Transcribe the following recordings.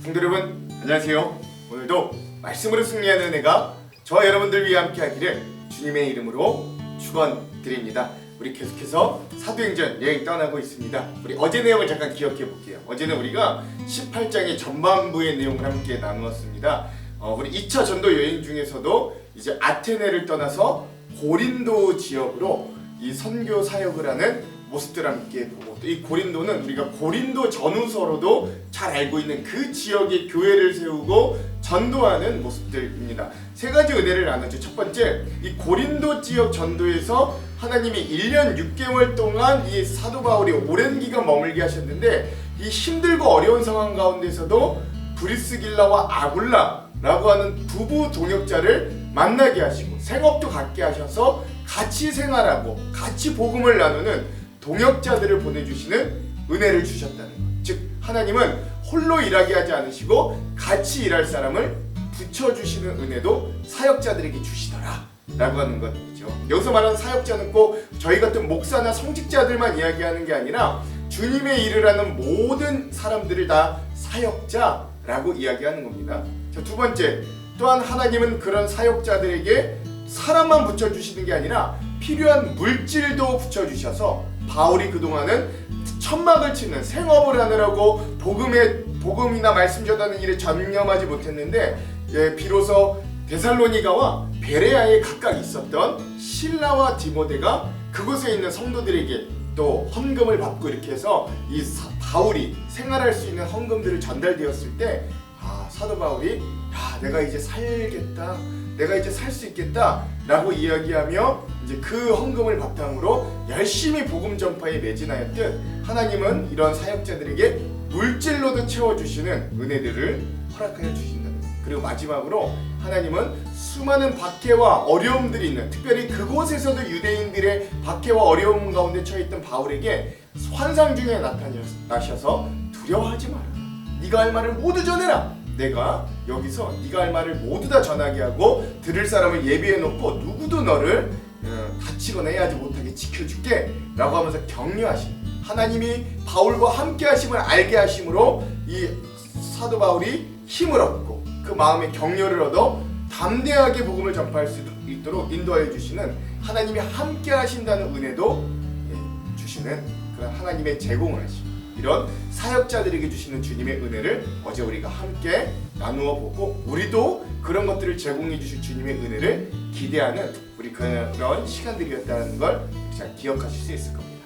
성도 여러분 안녕하세요. 오늘도 말씀으로 승리하는 은혜가 저와 여러분들 위해 함께하기를 주님의 이름으로 축원드립니다. 우리 계속해서 사도행전 여행 떠나고 있습니다. 우리 어제 내용을 잠깐 기억해 볼게요. 어제는 우리가 18장의 전반부의 내용을 함께 나누었습니다. 우리 2차 전도 여행 중에서도 이제 아테네를 떠나서 고린도 지역으로 이 선교 사역을 하는 모습들 함께 보고, 또 이 고린도는 우리가 고린도 전후서로도 잘 알고 있는 그 지역의 교회를 세우고 전도하는 모습들입니다. 세 가지 은혜를 나누죠. 첫 번째, 이 고린도 지역 전도에서 하나님이 1년 6개월 동안 이 사도 바울이 오랜 기간 머물게 하셨는데, 이 힘들고 어려운 상황 가운데서도 브리스길라와 아굴라라고 하는 부부 동역자를 만나게 하시고 생업도 갖게 하셔서 같이 생활하고 같이 복음을 나누는 동역자들을 보내주시는 은혜를 주셨다는 것. 즉 하나님은 홀로 일하게 하지 않으시고 같이 일할 사람을 붙여주시는 은혜도 사역자들에게 주시더라 라고 하는 것이죠. 여기서 말하는 사역자는 꼭 저희 같은 목사나 성직자들만 이야기하는 게 아니라 주님의 일을 하는 모든 사람들을 다 사역자라고 이야기하는 겁니다. 자, 두 번째, 또한 하나님은 그런 사역자들에게 사람만 붙여주시는 게 아니라 필요한 물질도 붙여주셔서 바울이 그동안은 천막을 치는 생업을 하느라고 복음이나 말씀 전하는 일에 전념하지 못했는데, 비로소 데살로니가와 베레아에 각각 있었던 실라와 디모데가 그곳에 있는 성도들에게 또 헌금을 받고 이렇게 해서 이 바울이 생활할 수 있는 헌금들을 전달되었을 때, 사도 바울이 내가 이제 살겠다, 내가 이제 살 수 있겠다 라고 이야기하며 이제 그 헌금을 바탕으로 열심히 복음 전파에 매진하였듯, 하나님은 이런 사역자들에게 물질로도 채워주시는 은혜들을 허락하여 주신다는 것. 그리고 마지막으로 하나님은 수많은 박해와 어려움들이 있는, 특별히 그곳에서도 유대인들의 박해와 어려움 가운데 처해있던 바울에게 환상 중에 나타나셔서 두려워하지 마라, 네가 할 말을 모두 전해라, 내가 여기서 네가 할 말을 모두 다 전하게 하고 들을 사람을 예비해 놓고 누구도 너를 다치거나 해하지 못하게 지켜줄게 라고 하면서 격려하신, 하나님이 바울과 함께 하심을 알게 하심으로 이 사도 바울이 힘을 얻고 그 마음에 격려를 얻어 담대하게 복음을 전파할 수 있도록 인도하여 주시는, 하나님이 함께 하신다는 은혜도 주시는 그런 하나님의 제공을 하시고, 이런 사역자들에게 주시는 주님의 은혜를 어제 우리가 함께 나누어 보고, 우리도 그런 것들을 제공해 주실 주님의 은혜를 기대하는 우리 그런 시간들이었다는 걸 잘 기억하실 수 있을 겁니다.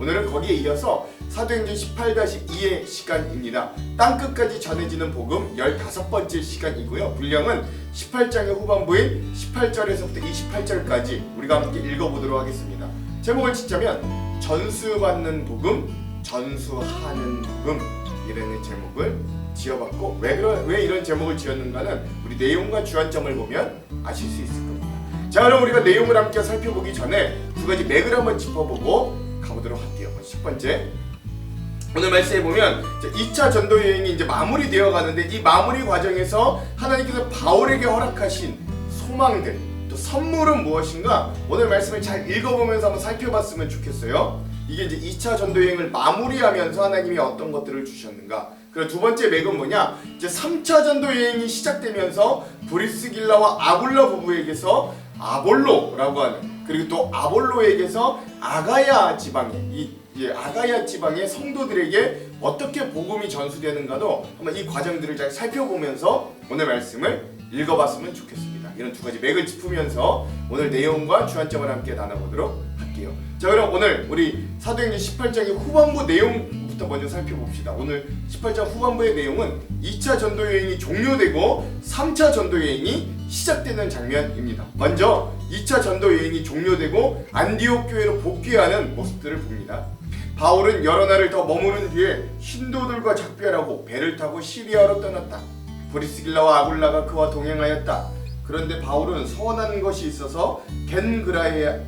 오늘은 거기에 이어서 사도행전 18-2의 시간입니다. 땅끝까지 전해지는 복음 15번째 시간이고요. 분량은 18장의 후반부인 18절에서부터 28절까지 우리가 함께 읽어보도록 하겠습니다. 제목을 짓자면 전수받는 복음, 전수하는 복음, 이라는 제목을 지어봤고, 왜 이런 제목을 지었는가는 우리 내용과 주안점을 보면 아실 수 있을 겁니다. 자, 그럼 우리가 내용을 함께 살펴보기 전에 두 가지 맥을 한번 짚어보고 가보도록 할게요. 첫 번째, 오늘 말씀에 보면 2차 전도 여행이 이제 마무리되어 가는데, 이 마무리 과정에서 하나님께서 바울에게 허락하신 소망들, 또 선물은 무엇인가, 오늘 말씀을 잘 읽어보면서 한번 살펴봤으면 좋겠어요. 이게 이제 2차 전도 여행을 마무리하면서 하나님이 어떤 것들을 주셨는가. 그리고 두 번째 맥은 뭐냐, 이제 3차 전도 여행이 시작되면서 브리스길라와 아굴라 부부에게서 아볼로라고 하는, 그리고 또 아볼로에게서 아가야 지방의 아가야 지방의 성도들에게 어떻게 복음이 전수되는가도 한번 이 과정들을 잘 살펴보면서 오늘 말씀을 읽어봤으면 좋겠습니다. 이런 두 가지 맥을 짚으면서 오늘 내용과 주안점을 함께 나눠보도록 할게요. 자, 그럼 오늘 우리 사도행전 18장의 후반부 내용부터 먼저 살펴봅시다. 오늘 18장 후반부의 내용은 2차 전도 여행이 종료되고 3차 전도 여행이 시작되는 장면입니다. 먼저 2차 전도 여행이 종료되고 안디옥 교회로 복귀하는 모습들을 봅니다. 바울은 여러 날을 더 머무른 뒤에 신도들과 작별하고 배를 타고 시리아로 떠났다. 브리스길라와 아굴라가 그와 동행하였다. 그런데 바울은 서원한 것이 있어서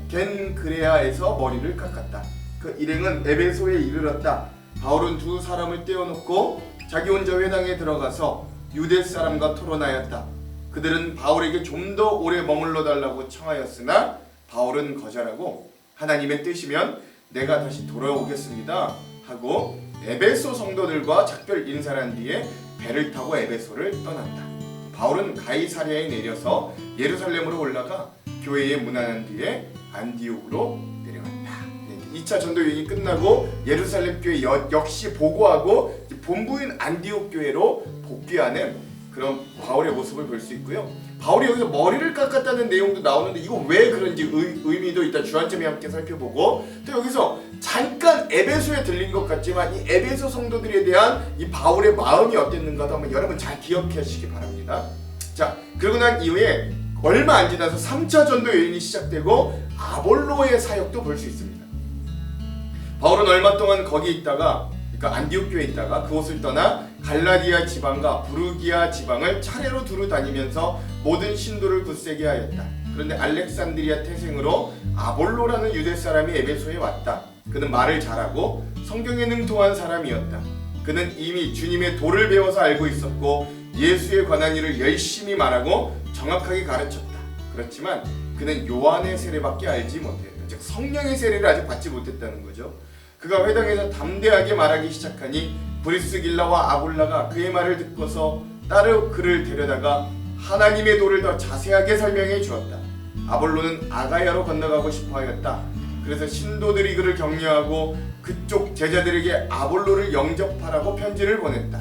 겐그레아에서 머리를 깎았다. 그 일행은 에베소에 이르렀다. 바울은 두 사람을 떼어놓고 자기 혼자 회당에 들어가서 유대 사람과 토론하였다. 그들은 바울에게 좀 더 오래 머물러 달라고 청하였으나 바울은 거절하고, 하나님의 뜻이면 내가 다시 돌아오겠습니다 하고 에베소 성도들과 작별 인사를 한 뒤에 배를 타고 에베소를 떠난다. 바울은 가이사랴에 내려서 예루살렘으로 올라가 교회에 문안한 뒤에 안디옥으로 내려간다. 2차 전도 여행이 끝나고 예루살렘 교회 역시 보고하고 본부인 안디옥 교회로 복귀하는 그런 바울의 모습을 볼 수 있고요. 바울이 여기서 머리를 깎았다는 내용도 나오는데 이거 왜 그런지 의미도 일단 주안점에 함께 살펴보고, 또 여기서 잠깐 에베소에 들린 것 같지만 이 에베소 성도들에 대한 이 바울의 마음이 어땠는가도 한번 여러분 잘 기억하시기 바랍니다. 자, 그러고 난 이후에 얼마 안 지나서 3차 전도 여행이 시작되고 아볼로의 사역도 볼 수 있습니다. 바울은 얼마 동안 거기 있다가, 그러니까 안디옥 교회에 있다가 그곳을 떠나 갈라디아 지방과 부르기아 지방을 차례로 두루 다니면서 모든 신도를 굳세게 하였다. 그런데 알렉산드리아 태생으로 아볼로라는 유대 사람이 에베소에 왔다. 그는 말을 잘하고 성경에 능통한 사람이었다. 그는 이미 주님의 도를 배워서 알고 있었고 예수에 관한 일을 열심히 말하고 정확하게 가르쳤다. 그렇지만 그는 요한의 세례밖에 알지 못했다. 즉 성령의 세례를 아직 받지 못했다는 거죠. 그가 회당에서 담대하게 말하기 시작하니 브리스길라와 아굴라가 그의 말을 듣고서 따로 그를 데려다가 하나님의 도를 더 자세하게 설명해 주었다. 아볼로는 아가야로 건너가고 싶어 하였다. 그래서 신도들이 그를 격려하고 그쪽 제자들에게 아볼로를 영접하라고 편지를 보냈다.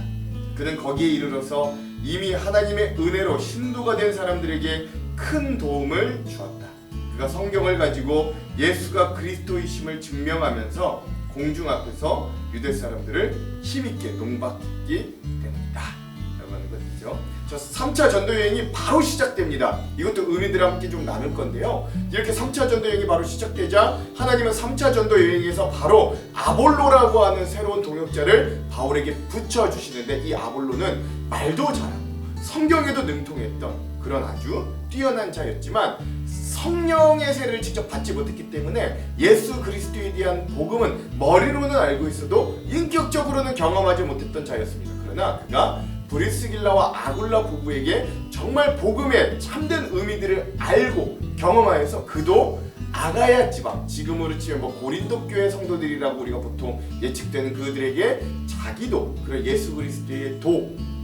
그는 거기에 이르러서 이미 하나님의 은혜로 신도가 된 사람들에게 큰 도움을 주었다. 그가 성경을 가지고 예수가 그리스도이심을 증명하면서 공중 앞에서 유대 사람들을 힘있게 농박했기 때문이다 라고 하는 것이죠. 저 3차 전도 여행이 바로 시작됩니다. 이것도 의미들 함께 좀 나눌 건데요. 이렇게 3차 전도 여행이 바로 시작되자 하나님은 3차 전도 여행에서 바로 아볼로라고 하는 새로운 동역자를 바울에게 붙여주시는데, 이 아볼로는 말도 잘하고 성경에도 능통했던 그런 아주 뛰어난 자였지만 성령의 세례를 직접 받지 못했기 때문에 예수 그리스도에 대한 복음은 머리로는 알고 있어도 인격적으로는 경험하지 못했던 자였습니다. 그러나 그가 브리스길라와 아굴라 부부에게 정말 복음의 참된 의미들을 알고 경험하여서 그도 아가야 지방, 지금으로 치면 고린도 교회 성도들이라고 우리가 보통 예측되는 그들에게 자기도 그런 예수 그리스도의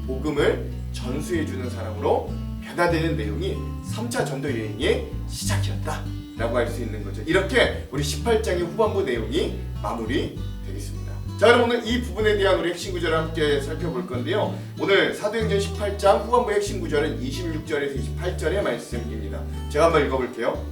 복음을 전수해주는 사람으로 변화되는 내용이 3차 전도 여행의 시작이었다 라고 할 수 있는 거죠. 이렇게 우리 18장의 후반부 내용이 마무리되겠습니다. 자, 그럼 오늘 이 부분에 대한 우리 핵심 구절을 함께 살펴볼 건데요. 오늘 사도행전 18장 후반부 핵심 구절은 26절에서 28절의 말씀입니다. 제가 한번 읽어볼게요.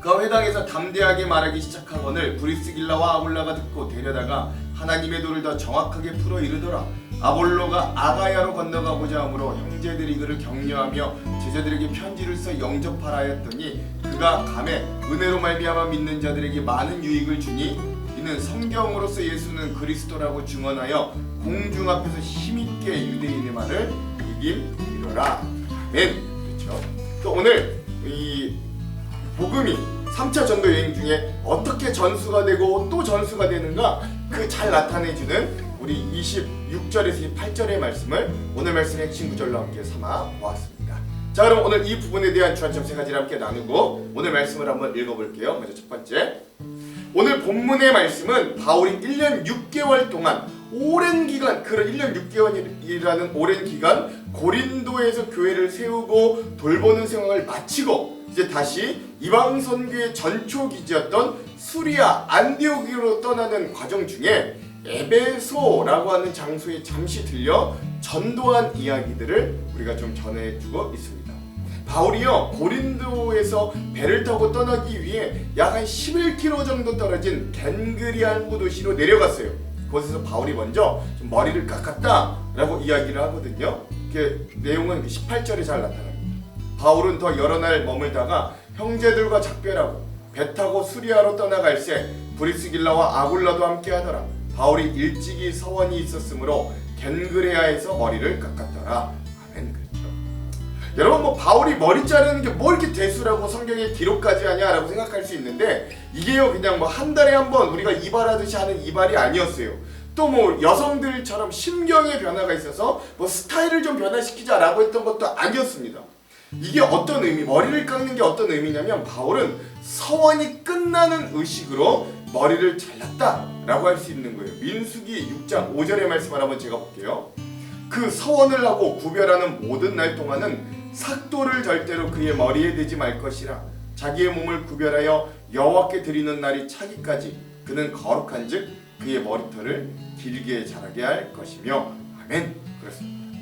그 회당에서 담대하게 말하기 시작하거늘 브리스길라와 아굴라가 듣고 데려다가 하나님의 도를 더 정확하게 풀어 이르더라. 아볼로가 아가야로 건너가고자 하므로 형제들이 그를 격려하며 제자들에게 편지를 써 영접하라 하였더니 그가 감에 은혜로 말미암아 믿는 자들에게 많은 유익을 주니 이는 성경으로서 예수는 그리스도라고 증언하여 공중 앞에서 힘있게 유대인의 말을 이기리라. 아멘. 그렇죠. 또 오늘 이 복음이 3차 전도 여행 중에 어떻게 전수가 되고 또 전수가 되는가, 그 잘 나타내주는 우리 26절에서 28절의 말씀을 오늘 말씀의 핵심 구절로 함께 삼아 보았습니다. 자, 그럼 오늘 이 부분에 대한 주안점 세 가지를 함께 나누고 오늘 말씀을 한번 읽어볼게요. 먼저 첫 번째, 오늘 본문의 말씀은 바울이 1년 6개월 동안 오랜 기간, 그런 1년 6개월이라는 오랜 기간 고린도에서 교회를 세우고 돌보는 생활을 마치고 이제 다시 이방 선교의 전초 기지였던 수리아 안디옥으로 떠나는 과정 중에 에베소라고 하는 장소에 잠시 들려 전도한 이야기들을 우리가 좀 전해주고 있습니다. 바울이요, 고린도에서 배를 타고 떠나기 위해 약 한 11km 정도 떨어진 겐그리안부 도시로 내려갔어요. 그곳에서 바울이 먼저 좀 머리를 깎았다라고 이야기를 하거든요. 그 내용은 18절에 잘 나타납니다. 바울은 더 여러 날 머물다가 형제들과 작별하고 배 타고 수리아로 떠나갈새 브리스길라와 아굴라도 함께 하더라. 바울이 일찍이 서원이 있었으므로 겐그레아에서 머리를 깎았더라. 아멘. 그렇죠. 여러분, 바울이 머리 자르는 게 뭐 이렇게 대수라고 성경에 기록까지 하냐라고 생각할 수 있는데, 이게요 그냥 한 달에 한 번 우리가 이발하듯이 하는 이발이 아니었어요. 또 여성들처럼 심경의 변화가 있어서 스타일을 좀 변화시키자라고 했던 것도 아니었습니다. 이게 어떤 의미, 머리를 깎는 게 어떤 의미냐면 바울은 서원이 끝나는 의식으로 머리를 잘랐다라고 할 수 있는 거예요. 민수기 6장 5절의 말씀을 한번 제가 볼게요. 그 서원을 하고 구별하는 모든 날 동안은 삭도를 절대로 그의 머리에 대지 말 것이라. 자기의 몸을 구별하여 여호와께 드리는 날이 차기까지 그는 거룩한즉 그의 머리털을 길게 자라게 할 것이며. 아멘. 그렇습니다.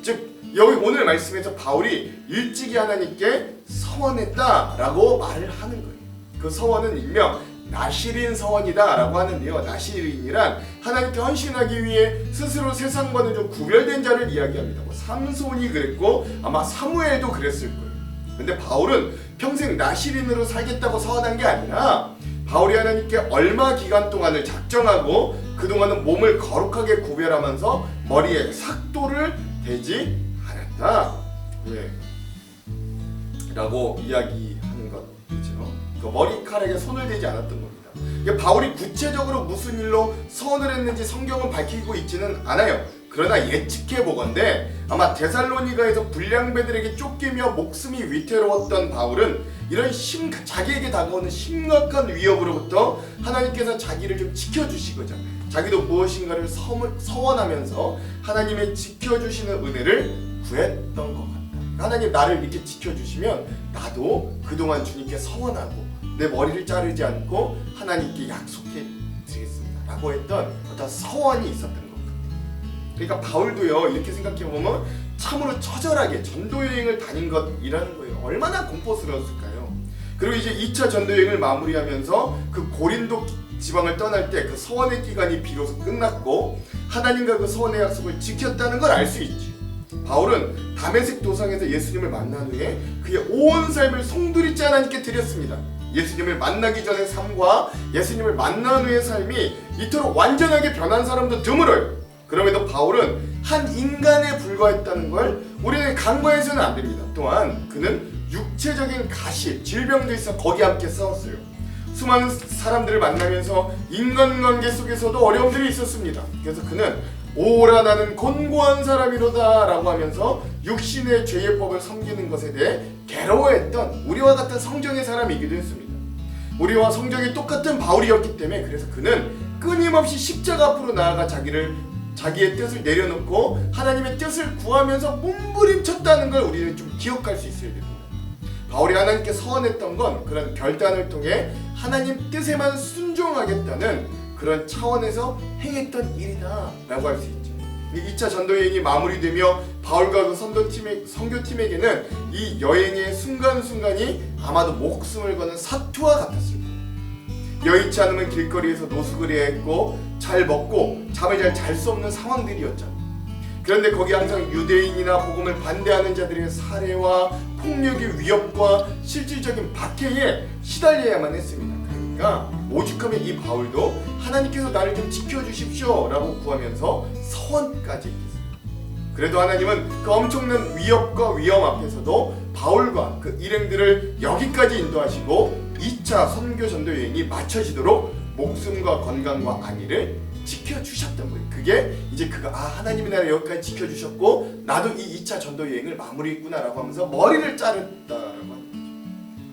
즉 여기 오늘 말씀에서 바울이 일찍이 하나님께 서원했다라고 말을 하는 거예요. 그 서원은 일명 나시린 서원이다라고 하는데요. 나시린이란 하나님께 헌신하기 위해 스스로 세상과는 좀 구별된 자를 이야기합니다. 뭐 삼손이 그랬고 아마 사무엘도 그랬을 거예요. 근데 바울은 평생 나시린으로 살겠다고 서원한 게 아니라 바울이 하나님께 얼마 기간 동안을 작정하고 그동안은 몸을 거룩하게 구별하면서 머리에 삭도를 대지 않았다. 예. 라고 이야기하는 것이죠. 그 머리카락에 손을 대지 않았던 겁니다. 바울이 구체적으로 무슨 일로 서원을 했는지 성경은 밝히고 있지는 않아요. 그러나 예측해 보건대 아마 데살로니가에서 불량배들에게 쫓기며 목숨이 위태로웠던 바울은 이런 자기에게 다가오는 심각한 위협으로부터 하나님께서 자기를 좀 지켜주시고자 자기도 무엇인가를 서원하면서 하나님의 지켜주시는 은혜를 구했던 것 같다. 하나님 나를 이렇게 지켜주시면 나도 그동안 주님께 서원하고 내 머리를 자르지 않고 하나님께 약속해 드리겠습니다 라고 했던 어떤 서원이 있었던 것 같아요. 그러니까 바울도요 이렇게 생각해보면 참으로 처절하게 전도여행을 다닌 것이라는 거예요. 얼마나 공포스러웠을까요? 그리고 이제 2차 전도여행을 마무리하면서 그 고린도 지방을 떠날 때 그 서원의 기간이 비로소 끝났고 하나님과 그 서원의 약속을 지켰다는 걸 알 수 있지. 바울은 다메섹 도상에서 예수님을 만난 후에 그의 온 삶을 송두리째 하나님께 드렸습니다. 예수님을 만나기 전의 삶과 예수님을 만난 후의 삶이 이토록 완전하게 변한 사람도 드물어요. 그럼에도 바울은 한 인간에 불과했다는 걸 우리는 간과해서는 안 됩니다. 또한 그는 육체적인 가시, 질병도 있어 거기 함께 싸웠어요. 수많은 사람들을 만나면서 인간관계 속에서도 어려움들이 있었습니다. 그래서 그는 오라 나는 곤고한 사람이로다 라고 하면서 육신의 죄의 법을 섬기는 것에 대해 괴로워했던 우리와 같은 성정의 사람이기도 했습니다. 우리와 성정이 똑같은 바울이었기 때문에 그래서 그는 끊임없이 십자가 앞으로 나아가 자기의 뜻을 내려놓고 하나님의 뜻을 구하면서 몸부림쳤다는 걸 우리는 좀 기억할 수 있어야 됩니다. 바울이 하나님께 서원했던 건 그런 결단을 통해 하나님 뜻에만 순종하겠다는 그런 차원에서 행했던 일이다 라고 할 수 있죠. 2차 전도여행이 마무리되며 바울과 그 선교팀에게는 이 여행의 순간순간이 아마도 목숨을 거는 사투와 같았을 거예요. 여의치 않으면 길거리에서 노숙을 해야 했고 잘 먹고 잠을 잘 잘 수 없는 상황들이었죠. 그런데 거기 항상 유대인이나 복음을 반대하는 자들의 살해와 폭력의 위협과 실질적인 박해에 시달려야만 했습니다. 그러니까 오죽하면 이 바울도 하나님께서 나를 좀 지켜주십시오 라고 구하면서 서원까지 했습니다. 그래도 하나님은 그 엄청난 위협과 위험 앞에서도 바울과 그 일행들을 여기까지 인도하시고 2차 선교 전도 여행이 마쳐지도록 목숨과 건강과 안위를 지켜주셨던 거예요. 그게 이제 하나님이 나를 여기까지 지켜주셨고 나도 이 2차 전도 여행을 마무리했구나 라고 하면서 머리를 자른다라고 하는 거죠.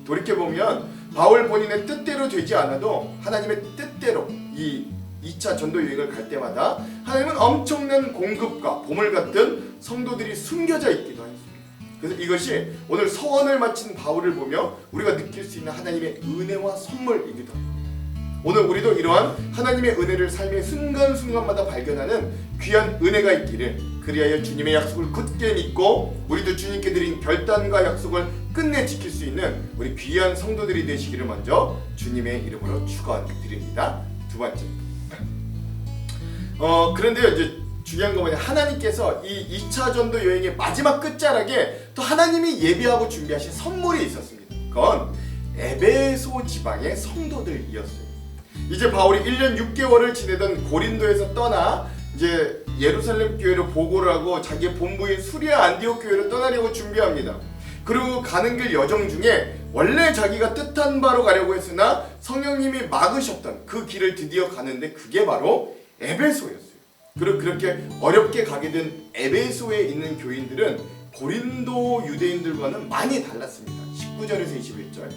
돌이켜보면 바울 본인의 뜻대로 되지 않아도 하나님의 뜻대로 이 2차 전도 여행을 갈 때마다 하나님은 엄청난 공급과 보물 같은 성도들이 숨겨져 있기도 했습니다. 그래서 이것이 오늘 서원을 마친 바울을 보며 우리가 느낄 수 있는 하나님의 은혜와 선물이기도 합니다. 오늘 우리도 이러한 하나님의 은혜를 삶의 순간순간마다 발견하는 귀한 은혜가 있기를 그리하여 주님의 약속을 굳게 믿고 우리도 주님께 드린 결단과 약속을 끝내 지킬 수 있는 우리 귀한 성도들이 되시기를 먼저 주님의 이름으로 축원드립니다. 두 번째, 그런데요 이제 중요한 건 뭐냐, 하나님께서 이 2차 전도 여행의 마지막 끝자락에 또 하나님이 예비하고 준비하신 선물이 있었습니다. 그건 에베소 지방의 성도들이었어요. 이제 바울이 1년 6개월을 지내던 고린도에서 떠나 이제 예루살렘 교회로 보고를 하고 자기의 본부인 수리아 안디옥 교회로 떠나려고 준비합니다. 그리고 가는 길 여정 중에 원래 자기가 뜻한 바로 가려고 했으나 성령님이 막으셨던 그 길을 드디어 가는데 그게 바로 에베소였어요. 그리고 그렇게 어렵게 가게 된 에베소에 있는 교인들은 고린도 유대인들과는 많이 달랐습니다. 19절에서 21절.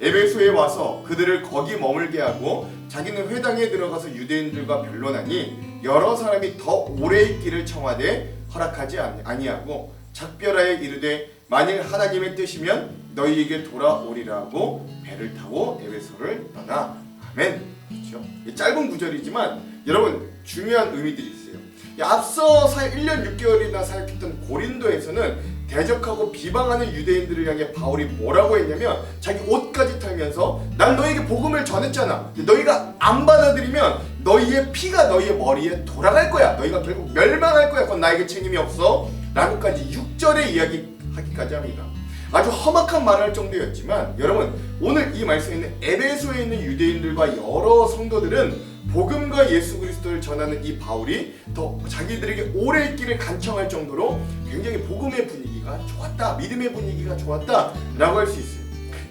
에베소에 와서 그들을 거기 머물게 하고 자기는 회당에 들어가서 유대인들과 변론하니 여러 사람이 더 오래 있기를 청하되 허락하지 아니하고 작별하여 이르되 만일 하나님의 뜻이면 너희에게 돌아오리라 하고 배를 타고 에베소를 떠나. 아멘. 그렇죠? 짧은 구절이지만 여러분 중요한 의미들이 있어요. 앞서 1년 6개월이나 사역했던 고린도에서는 대적하고 비방하는 유대인들을 향해 바울이 뭐라고 했냐면 자기 옷까지 털면서 난 너에게 복음을 전했잖아. 너희가 안 받아들이면 너희의 피가 너희의 머리에 돌아갈 거야. 너희가 결국 멸망할 거야. 그건 나에게 책임이 없어. 라고까지 6절에 이야기하기까지 합니다. 아주 험악한 말을 할 정도였지만 여러분 오늘 이 말씀에 있는 에베소에 있는 유대인들과 여러 성도들은 복음과 예수 그리스도를 전하는 이 바울이 더 자기들에게 오래 있기를 간청할 정도로 굉장히 복음의 분위기가 좋았다, 믿음의 분위기가 좋았다 라고 할 수 있어요.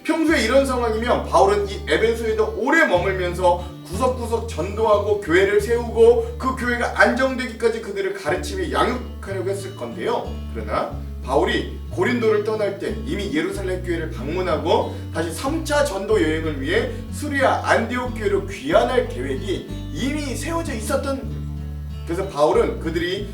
평소에 이런 상황이면 바울은 이 에베소에도 오래 머물면서 구석구석 전도하고 교회를 세우고 그 교회가 안정되기까지 그들을 가르치며 양육하려고 했을 건데요. 그러나 바울이 고린도를 떠날 때 이미 예루살렘 교회를 방문하고 다시 3차 전도 여행을 위해 수리아 안디옥 교회로 귀환할 계획이 이미 세워져 있었던 거예요. 그래서 바울은 그들이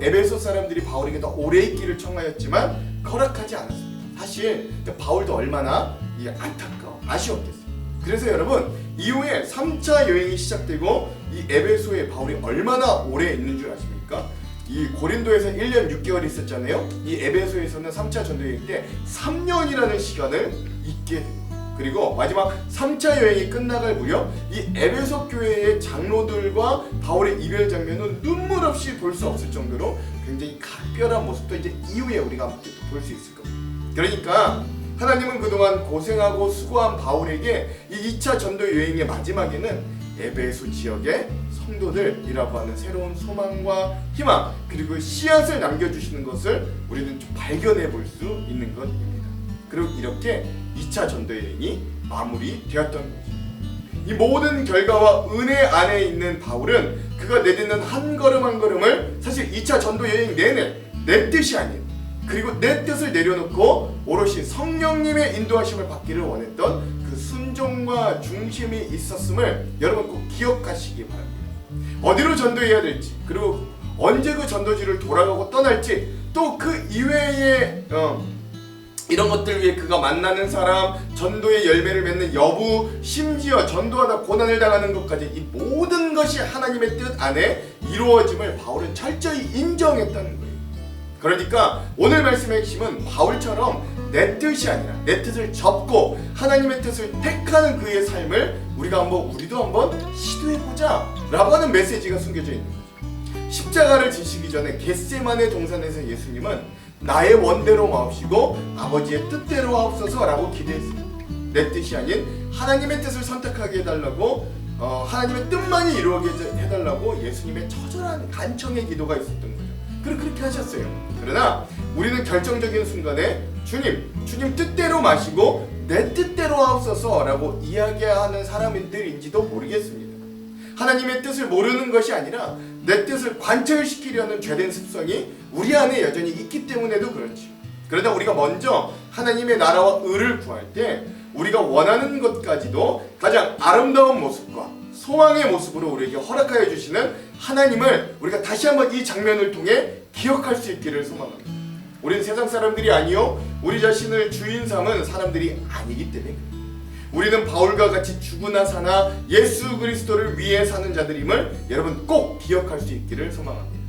에베소 사람들이 바울에게 더 오래 있기를 청하였지만 허락하지 않았습니다. 사실 바울도 얼마나 안타까워 아쉬웠겠어요. 그래서 여러분 이후에 3차 여행이 시작되고 이 에베소에 바울이 얼마나 오래 있는 줄 아십니까? 이 고린도에서 1년 6개월 있었잖아요. 이 에베소에서는 3차 전도여행 때 3년이라는 시간을 있게 됩니다. 그리고 마지막 3차 여행이 끝나갈 무렵 이 에베소 교회의 장로들과 바울의 이별 장면은 눈물 없이 볼 수 없을 정도로 굉장히 각별한 모습도 이제 이후에 우리가 함께 볼 수 있을 겁니다. 그러니까 하나님은 그동안 고생하고 수고한 바울에게 이 2차 전도 여행의 마지막에는 에베소 지역의 성도들이라고 하는 새로운 소망과 희망 그리고 씨앗을 남겨주시는 것을 우리는 좀 발견해 볼 수 있는 것입니다. 그리고 이렇게 2차 전도 여행이 마무리되었던 거죠. 이 모든 결과와 은혜 안에 있는 바울은 그가 내딛는 한 걸음 한 걸음을 사실 2차 전도 여행 내내 내 뜻이 아닌 그리고 내 뜻을 내려놓고 오롯이 성령님의 인도하심을 받기를 원했던 그 순종과 중심이 있었음을 여러분 꼭 기억하시기 바랍니다. 어디로 전도해야 될지 그리고 언제 그 전도지를 돌아가고 떠날지 또 그 이외에 이런 것들 위해 그가 만나는 사람, 전도의 열매를 맺는 여부, 심지어 전도하다 고난을 당하는 것까지 이 모든 것이 하나님의 뜻 안에 이루어짐을 바울은 철저히 인정했다는 거예요. 그러니까 오늘 말씀의 핵심은 바울처럼 내 뜻이 아니라 내 뜻을 접고 하나님의 뜻을 택하는 그의 삶을 우리도 한번 시도해보자 라고 하는 메시지가 숨겨져 있는 거죠. 십자가를 지시기 전에 겟세마네 동산에서 예수님은 나의 원대로 마옵시고 아버지의 뜻대로 하옵소서 라고 기도했습니다. 내 뜻이 아닌 하나님의 뜻을 선택하게 해달라고 하나님의 뜻만이 이루어지게 해달라고 예수님의 처절한 간청의 기도가 있었던 거죠. 그리고 그렇게 하셨어요. 그러나 우리는 결정적인 순간에 주님 뜻대로 마시고 내 뜻대로 하옵소서 라고 이야기하는 사람들인지도 모르겠습니다. 하나님의 뜻을 모르는 것이 아니라 내 뜻을 관철시키려는 죄된 습성이 우리 안에 여전히 있기 때문에도 그렇지. 그러다 우리가 먼저 하나님의 나라와 의를 구할 때 우리가 원하는 것까지도 가장 아름다운 모습과 소망의 모습으로 우리에게 허락하여 주시는 하나님을 우리가 다시 한번 이 장면을 통해 기억할 수 있기를 소망합니다. 우리는 세상 사람들이 아니요 우리 자신을 주인 삼은 사람들이 아니기 때문에 우리는 바울과 같이 죽으나 사나 예수 그리스도를 위해 사는 자들임을 여러분 꼭 기억할 수 있기를 소망합니다.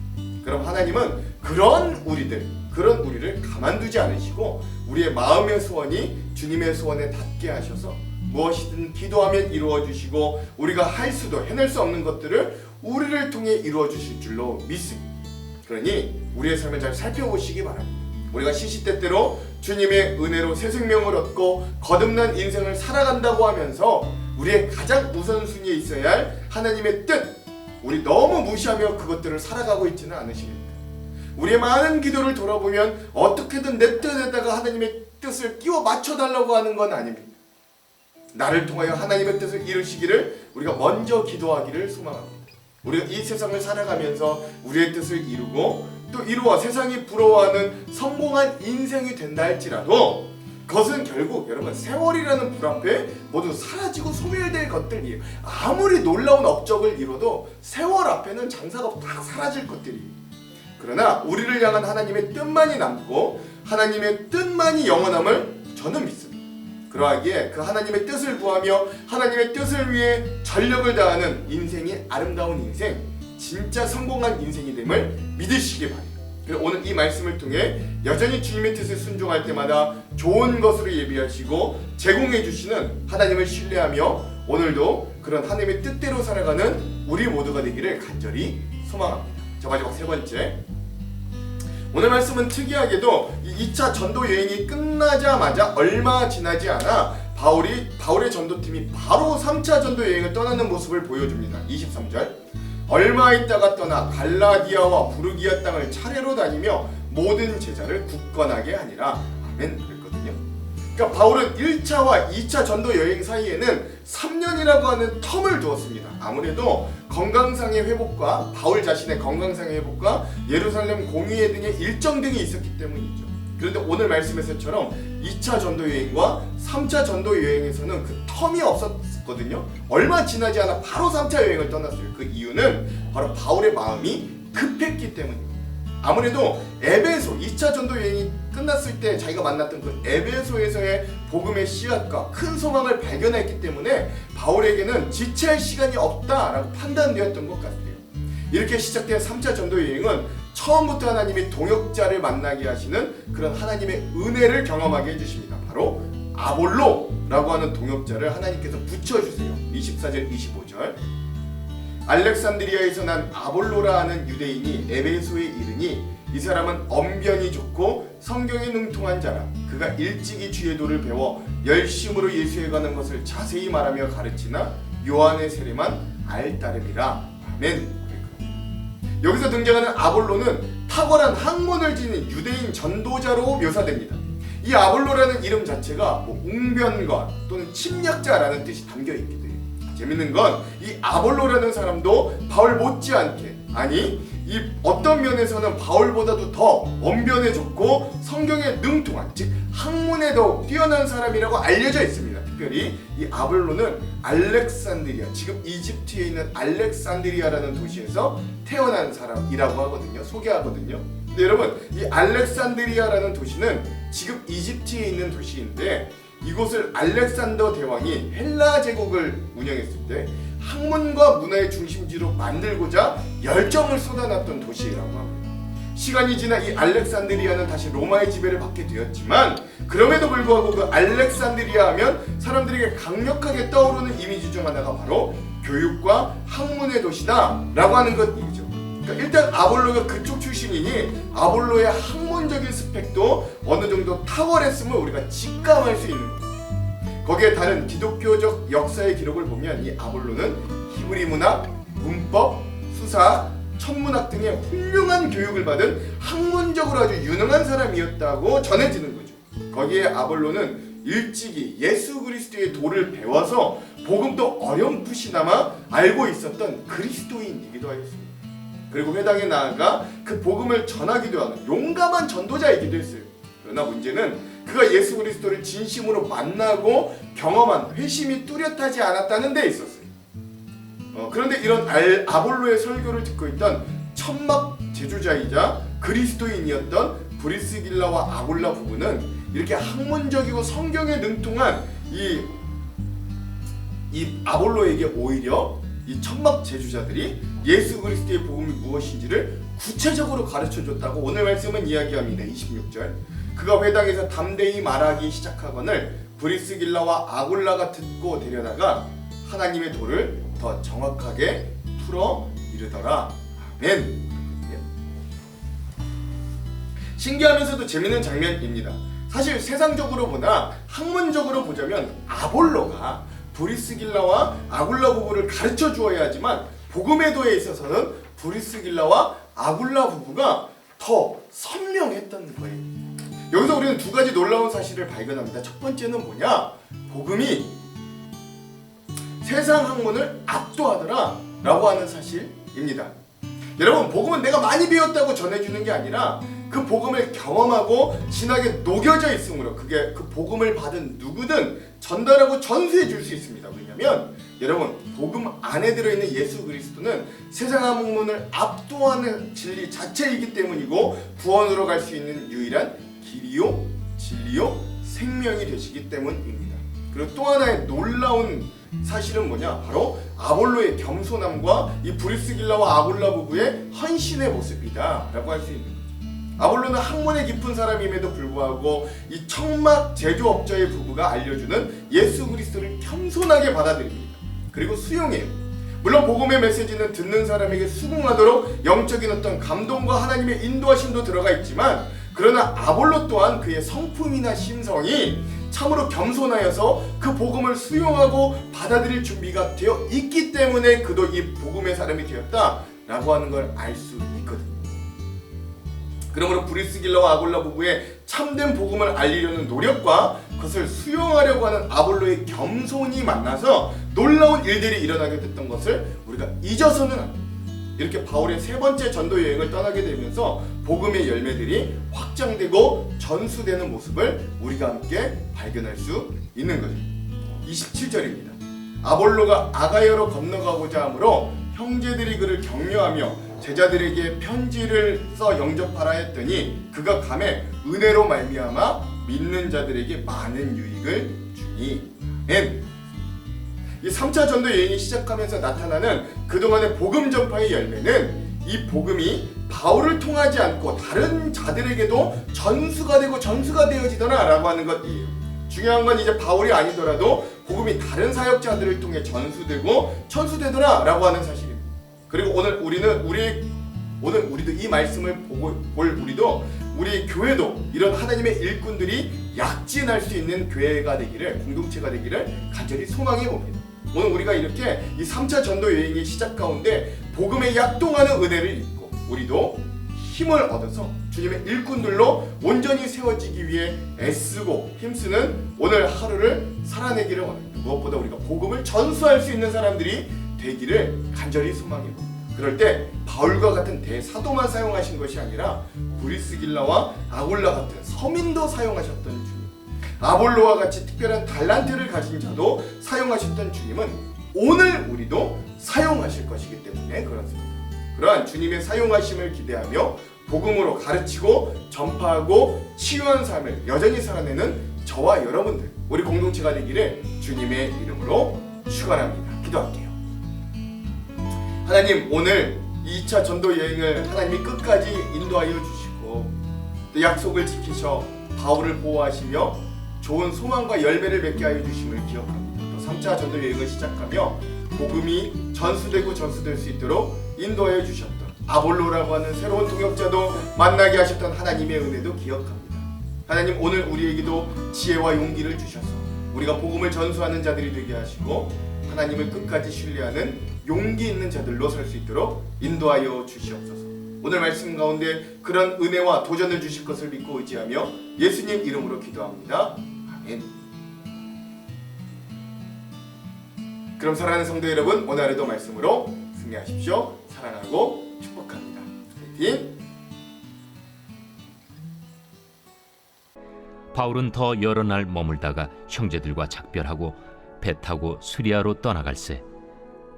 그럼 하나님은 그런 우리를 가만두지 않으시고 우리의 마음의 소원이 주님의 소원에 닿게 하셔서 무엇이든 기도하면 이루어 주시고 우리가 할 수도 해낼 수 없는 것들을 우리를 통해 이루어 주실 줄로 믿습니다. 그러니 우리의 삶을 잘 살펴보시기 바랍니다. 우리가 시시때때로 주님의 은혜로 새 생명을 얻고 거듭난 인생을 살아간다고 하면서 우리의 가장 우선순위에 있어야 할 하나님의 뜻, 우리 너무 무시하며 그것들을 살아가고 있지는 않으십니까? 우리의 많은 기도를 돌아보면 어떻게든 내 뜻에다가 하나님의 뜻을 끼워 맞춰달라고 하는 건 아닙니다. 나를 통하여 하나님의 뜻을 이루시기를 우리가 먼저 기도하기를 소망합니다. 우리가 이 세상을 살아가면서 우리의 뜻을 이루고 또 이루어 세상이 부러워하는 성공한 인생이 된다 할지라도 그것은 결국 여러분 세월이라는 불 앞에 모두 사라지고 소멸될 것들이에요. 아무리 놀라운 업적을 이뤄도 세월 앞에는 장사가 다 사라질 것들이에요. 그러나 우리를 향한 하나님의 뜻만이 남고 하나님의 뜻만이 영원함을 저는 믿습니다. 그러하기에 그 하나님의 뜻을 구하며 하나님의 뜻을 위해 전력을 다하는 인생이 아름다운 인생, 진짜 성공한 인생이 됨을 믿으시기 바랍니다. 그래서 오늘 이 말씀을 통해 여전히 주님의 뜻에 순종할 때마다 좋은 것으로 예비하시고 제공해 주시는 하나님을 신뢰하며 오늘도 그런 하나님의 뜻대로 살아가는 우리 모두가 되기를 간절히 소망합니다. 자, 마지막 세 번째, 오늘 말씀은 특이하게도 이 2차 전도 여행이 끝나자마자 얼마 지나지 않아 바울의 전도팀이 바로 3차 전도 여행을 떠나는 모습을 보여줍니다. 23절, 얼마 있다가 떠나 갈라디아와 부르기아 땅을 차례로 다니며 모든 제자를 굳건하게 하니라. 아멘. 그랬거든요. 그러니까 바울은 1차와 2차 전도 여행 사이에는 3년이라고 하는 텀을 두었습니다. 아무래도 건강상의 회복과 바울 자신의 건강상의 회복과 예루살렘 공의회 등의 일정 등이 있었기 때문이죠. 그런데 오늘 말씀에서처럼 2차 전도 여행과 3차 전도 여행에서는 그 텀이 없었거든요. 얼마 지나지 않아 바로 3차 여행을 떠났어요. 그 이유는 바로 바울의 마음이 급했기 때문입니다. 아무래도 에베소 2차 전도 여행이 끝났을 때 자기가 만났던 그 에베소에서의 복음의 씨앗과 큰 소망을 발견했기 때문에 바울에게는 지체할 시간이 없다라고 판단되었던 것 같아요. 이렇게 시작된 3차 전도 여행은 처음부터 하나님이 동역자를 만나게 하시는 그런 하나님의 은혜를 경험하게 해주십니다. 바로 아볼로라고 하는 동역자를 하나님께서 붙여주세요. 24절 25절, 알렉산드리아에서 난 아볼로라 하는 유대인이 에베소에 이르니 이 사람은 언변이 좋고 성경에 능통한 자라. 그가 일찍이 주의 도를 배워 열심으로 예수에 가는 것을 자세히 말하며 가르치나 요한의 세례만 알따름이라. 아멘. 여기서 등장하는 아볼로는 탁월한 학문을 지닌 유대인 전도자로 묘사됩니다. 이 아볼로라는 이름 자체가 웅변가 또는 침략자라는 뜻이 담겨있기도 해요. 재밌는 건 이 아볼로라는 사람도 바울 못지않게, 아니 이 어떤 면에서는 바울보다도 더 언변에 좋고 성경에 능통한, 즉 학문에 더욱 뛰어난 사람이라고 알려져 있습니다. 특별히 이 아볼로는 알렉산드리아, 지금 이집트에 있는 알렉산드리아라는 도시에서 태어난 사람이라고 하거든요. 소개하거든요. 근데 여러분, 이 알렉산드리아라는 도시는 지금 이집트에 있는 도시인데 이곳을 알렉산더 대왕이 헬라 제국을 운영했을 때 학문과 문화의 중심지로 만들고자 열정을 쏟아놨던 도시라고 합니다. 시간이 지나 이 알렉산드리아는 다시 로마의 지배를 받게 되었지만 그럼에도 불구하고 그 알렉산드리아 하면 사람들에게 강력하게 떠오르는 이미지 중 하나가 바로 교육과 학문의 도시다 라고 하는 것이죠. 그러니까 일단 아볼로가 그쪽 출신이니 아볼로의 학문적인 스펙도 어느 정도 탁월했음을 우리가 직감할 수 있는 거예요. 거기에 다른 기독교적 역사의 기록을 보면 이 아볼로는 히브리 문학, 문법, 수사, 천문학 등의 훌륭한 교육을 받은 학문적으로 아주 유능한 사람이었다고 전해지는 거죠. 거기에 아볼로는 일찍이 예수 그리스도의 도를 배워서 복음도 어렴풋이나마 알고 있었던 그리스도인이기도 하였습니다. 그리고 회당에 나아가 그 복음을 전하기도 하는 용감한 전도자이기도 했어요. 그러나 문제는 그가 예수 그리스도를 진심으로 만나고 경험한 회심이 뚜렷하지 않았다는 데 있었어요. 그런데 이런 아볼로의 설교를 듣고 있던 천막 제조자이자 그리스도인이었던 브리스길라와 아굴라 부부는 이렇게 학문적이고 성경에 능통한 이 아볼로에게 오히려 이 천막 제조자들이 예수 그리스도의 복음이 무엇인지를 구체적으로 가르쳐줬다고 오늘 말씀은 이야기합니다. 26절, 그가 회당에서 담대히 말하기 시작하거늘 브리스길라와 아굴라가 듣고 데려다가 하나님의 도를 더 정확하게 풀어 이르더라. 아멘. 신기하면서도 재밌는 장면입니다. 사실 세상적으로 보나 학문적으로 보자면 아볼로가 브리스길라와 아굴라 부부를 가르쳐 주어야 하지만 복음의 도에 있어서는 브리스길라와 아굴라 부부가 더 선명했던 거예요. 여기서 우리는 두 가지 놀라운 사실을 발견합니다. 첫 번째는 뭐냐? 복음이 세상 학문을 압도하더라 라고 하는 사실입니다. 여러분, 복음은 내가 많이 배웠다고 전해주는 게 아니라 그 복음을 경험하고 진하게 녹여져 있으므로 그게 그 복음을 받은 누구든 전달하고 전수해 줄 수 있습니다. 왜냐하면 여러분, 복음 안에 들어있는 예수 그리스도는 세상 학문을 압도하는 진리 자체이기 때문이고 구원으로 갈 수 있는 유일한 길이요 진리요 생명이 되시기 때문입니다. 그리고 또 하나의 놀라운 사실은 뭐냐? 바로 아볼로의 겸손함과 이 브리스길라와 아굴라 부부의 헌신의 모습이다 라고 할 수 있는 거죠. 아볼로는 학문에 깊은 사람임에도 불구하고 이 청막 제조업자의 부부가 알려주는 예수 그리스도를 겸손하게 받아들입니다. 그리고 수용해요. 물론 복음의 메시지는 듣는 사람에게 수긍하도록 영적인 어떤 감동과 하나님의 인도하심도 들어가 있지만, 그러나 아볼로 또한 그의 성품이나 심성이 참으로 겸손하여서 그 복음을 수용하고 받아들일 준비가 되어 있기 때문에 그도 이 복음의 사람이 되었다라고 하는 걸 알 수 있거든요. 그러므로 브리스길라와 아굴라 부부의 참된 복음을 알리려는 노력과 그것을 수용하려고 하는 아볼로의 겸손이 만나서 놀라운 일들이 일어나게 됐던 것을 우리가 잊어서는 안 됩니다. 이렇게 바울의 세 번째 전도 여행을 떠나게 되면서 복음의 열매들이 확장되고 전수되는 모습을 우리가 함께 발견할 수 있는 거죠. 27절입니다. 아볼로가 아가야로 건너가고자 하므로 형제들이 그를 격려하며 제자들에게 편지를 써 영접하라 했더니 그가 감에 은혜로 말미암아 믿는 자들에게 많은 유익을 주니. 이 3차 전도 여행이 시작하면서 나타나는 그동안의 복음 전파의 열매는 이 복음이 바울을 통하지 않고 다른 자들에게도 전수가 되고 전수가 되어지더라 라고 하는 것이에요. 중요한 건 이제 바울이 아니더라도 복음이 다른 사역자들을 통해 전수되고 전수되더라 라고 하는 사실입니다. 그리고 오늘 우리도 이 말씀을 보고 볼 우리도 우리 교회도 이런 하나님의 일꾼들이 약진할 수 있는 교회가 되기를, 공동체가 되기를 간절히 소망해 봅니다. 오늘 우리가 이렇게 이 3차 전도 여행의 시작 가운데 복음에 약동하는 은혜를 입고 우리도 힘을 얻어서 주님의 일꾼들로 온전히 세워지기 위해 애쓰고 힘쓰는 오늘 하루를 살아내기를 원합니다. 무엇보다 우리가 복음을 전수할 수 있는 사람들이 되기를 간절히 소망해 봅니다. 그럴 때 바울과 같은 대사도만 사용하신 것이 아니라 브리스길라와 아굴라 같은 서민도 사용하셨던 주님, 아볼로와 같이 특별한 달란트를 가진 자도 사용하셨던 주님은 오늘 우리도 사용하실 것이기 때문에 그렇습니다. 그러한 주님의 사용하심을 기대하며 복음으로 가르치고 전파하고 치유한 삶을 여전히 살아내는 저와 여러분들, 우리 공동체가 되기를 주님의 이름으로 축원합니다. 기도할게요. 하나님, 오늘 2차 전도 여행을 하나님이 끝까지 인도하여 주시고 또 약속을 지키셔 바울을 보호하시며 좋은 소망과 열매를 맺게 하여 주심을 기억합니다. 또 3차 전도 여행을 시작하며 복음이 전수되고 전수될 수 있도록 인도하여 주셨던 아볼로라고 하는 새로운 동역자도 만나게 하셨던 하나님의 은혜도 기억합니다. 하나님, 오늘 우리에게도 지혜와 용기를 주셔서 우리가 복음을 전수하는 자들이 되게 하시고 하나님을 끝까지 신뢰하는 용기 있는 자들로 살 수 있도록 인도하여 주시옵소서. 오늘 말씀 가운데 그런 은혜와 도전을 주실 것을 믿고 의지하며 예수님 이름으로 기도합니다. 아멘. 그럼 사랑하는 성도 여러분, 오늘 하루도 말씀으로 승리하십시오. 사랑하고 축복합니다. 화이팅! 바울은 더 여러 날 머물다가 형제들과 작별하고 배 타고 수리아로 떠나갈새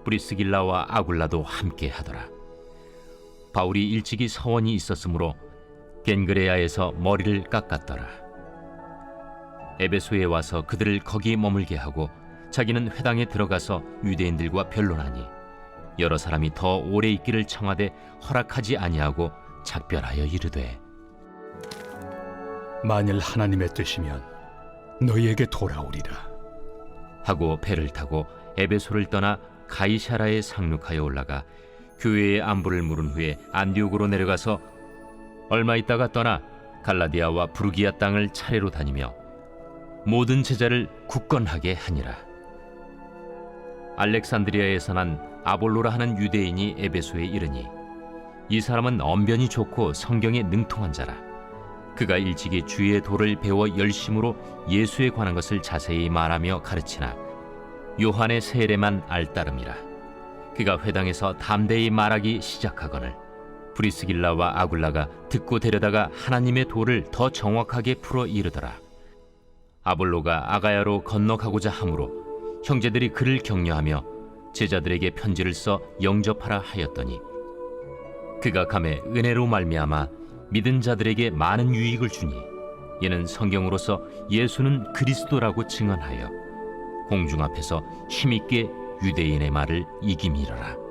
브리스길라와 아굴라도 함께 하더라. 바울이 일찍이 서원이 있었으므로 겐그레아에서 머리를 깎았더라. 에베소에 와서 그들을 거기 머물게 하고 자기는 회당에 들어가서 유대인들과 변론하니 여러 사람이 더 오래 있기를 청하되 허락하지 아니하고 작별하여 이르되, 만일 하나님의 뜻이면 너희에게 돌아오리라 하고 배를 타고 에베소를 떠나 가이사라에 상륙하여 올라가 교회의 안부를 물은 후에 안디옥으로 내려가서 얼마 있다가 떠나 갈라디아와 부르기아 땅을 차례로 다니며 모든 제자를 굳건하게 하니라. 알렉산드리아에서 난 아볼로라 하는 유대인이 에베소에 이르니 이 사람은 언변이 좋고 성경에 능통한 자라. 그가 일찍이 주의 도를 배워 열심으로 예수에 관한 것을 자세히 말하며 가르치나 요한의 세례만 알따름이라. 그가 회당에서 담대히 말하기 시작하거늘 브리스길라와 아굴라가 듣고 데려다가 하나님의 도를 더 정확하게 풀어 이르더라. 아볼로가 아가야로 건너가고자 하므로 형제들이 그를 격려하며 제자들에게 편지를 써 영접하라 하였더니 그가 감에 은혜로 말미암아 믿은 자들에게 많은 유익을 주니 이는 성경으로서 예수는 그리스도라고 증언하여 공중 앞에서 힘있게 유대인의 말을 이김이러라.